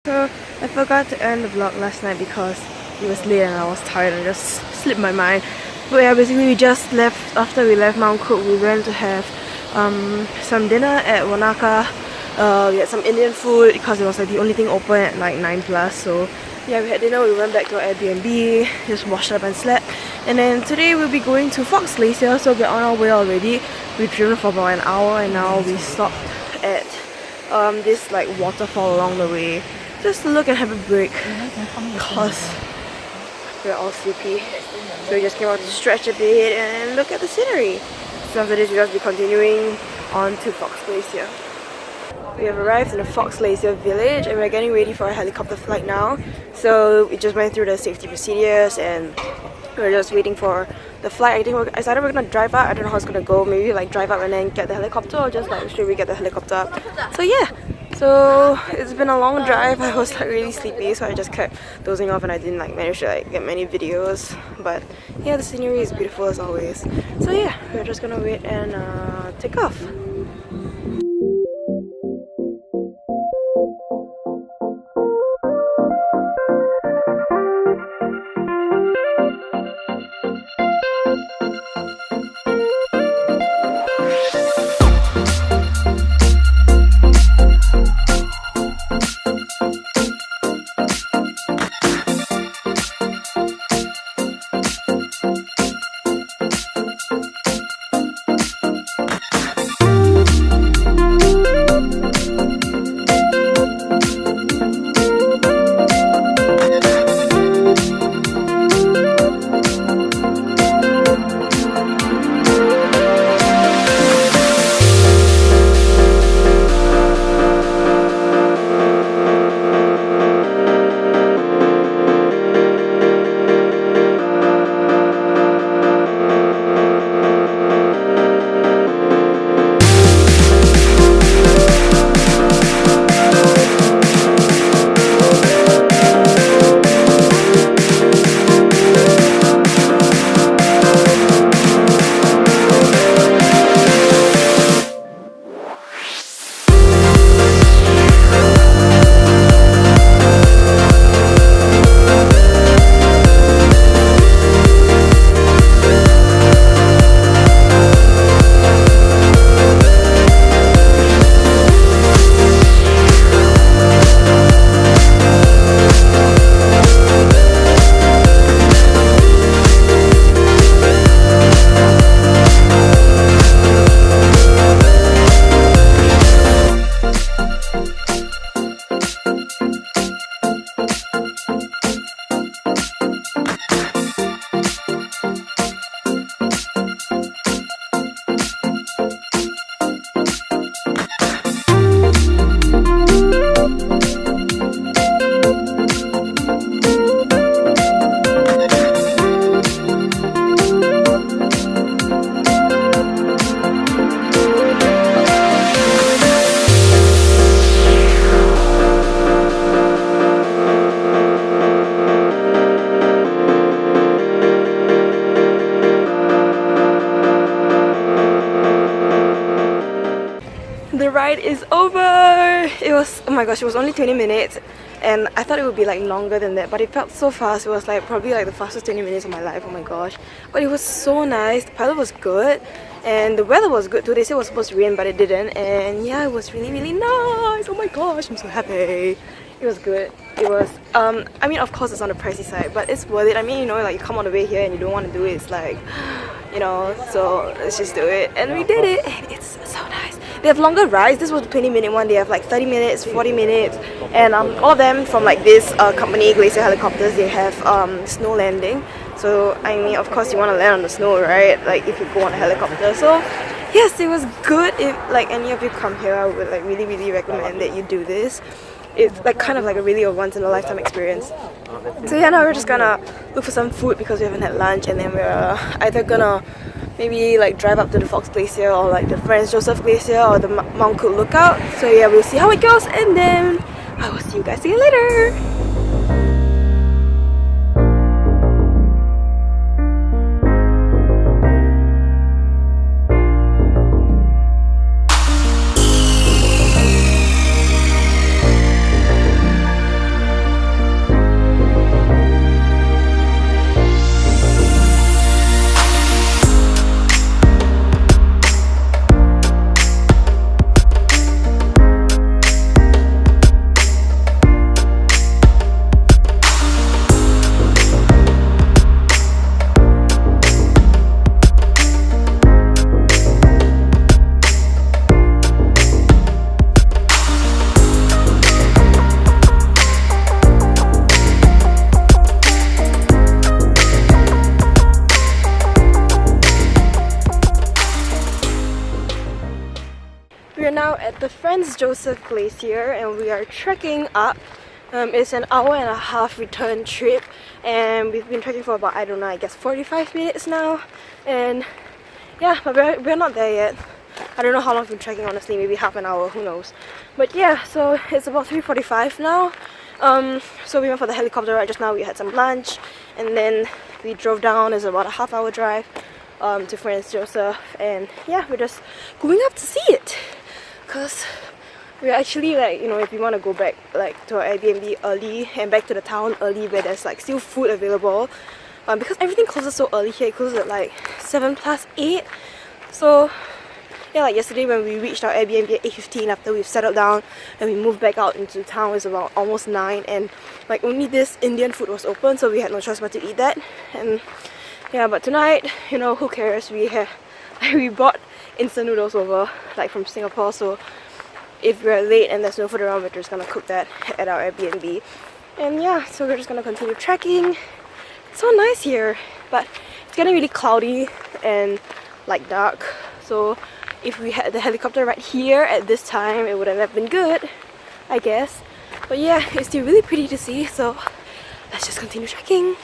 So I forgot to end the vlog last night because it was late and I was tired and just slipped my mind. But yeah, basically we just left. After we left Mount Cook, we went to have some dinner at Wanaka. We had some Indian food because it was like the only thing open at like 9 plus. So yeah, we had dinner, we went back to our Airbnb, just washed up and slept. And then today we'll be going to Fox Glacier, so we're on our way already. We've driven for about an hour and now we stopped at this like waterfall along the way just to look and have a break because we're all sleepy. So we just came out to stretch a bit and look at the scenery. So after this we'll just be continuing on to Fox Glacier. We have arrived in the Fox Glacier Village and we're getting ready for a helicopter flight now. So we just went through the safety procedures and we're just waiting for the flight. I decided we're gonna drive up. I don't know how it's gonna go. Maybe like drive up and then get the helicopter, or just like straight we get the helicopter up. So yeah. So it's been a long drive. I was like really sleepy, so I just kept dozing off and I didn't like manage to like get many videos. But yeah, the scenery is beautiful as always. So yeah, we're just gonna wait and take off. The ride is over! It was, oh my gosh, it was only 20 minutes and I thought it would be like longer than that, but it felt so fast. It was like probably like the fastest 20 minutes of my life, oh my gosh. But it was so nice, the pilot was good and the weather was good too. They said it was supposed to rain but it didn't, and yeah, it was really nice. Oh my gosh, I'm so happy. It was good. It was, I mean of course it's on the pricey side, but it's worth it. I mean, you know, like you come all the way here and you don't want to do it, it's like, you know, so let's just do it. And we did it and it's so nice. They have longer rides. This was the 20-minute one. They have like 30 minutes, 40 minutes, and all of them from like this company, Glacier Helicopters, they have snow landing. So I mean, of course you want to land on the snow, right? Like if you go on a helicopter. So yes, it was good. If like any of you come here, I would like really recommend that you do this. It's like kind of like a really once in a lifetime experience. So yeah, now we're just gonna look for some food because we haven't had lunch, and then we're either gonna maybe like drive up to the Fox Glacier or like the Franz Josef Glacier or the Mount Cook lookout. So yeah, we'll see how it goes and then I will see you guys again later. Franz Josef Glacier and we are trekking up. It's an hour and a half return trip and we've been trekking for about, I don't know, I guess 45 minutes now. And yeah, but we're not there yet. I don't know how long we've been trekking, honestly, maybe half an hour, who knows. But yeah, so it's about 3:45 now. So we went for the helicopter ride just now, we had some lunch and then we drove down. It's about a half-hour drive to Franz Josef, and yeah, we're just going up to see it because we're actually like, you know, if we want to go back like to our Airbnb early and back to the town early where there's like still food available, because everything closes so early here. It closes at like 7+8. So yeah, like yesterday when we reached our Airbnb at 8:15 after we've settled down and we moved back out into town, it's about almost 9 and like only this Indian food was open, so we had no choice but to eat that. And yeah, but tonight, you know, who cares? We brought instant noodles over like from Singapore, so if we're late and there's no food around, we're just gonna cook that at our Airbnb. And yeah, so we're just gonna continue trekking. It's so nice here, but it's getting really cloudy and like dark, so if we had the helicopter right here at this time, it wouldn't have been good, I guess. But yeah, it's still really pretty to see, so let's just continue trekking.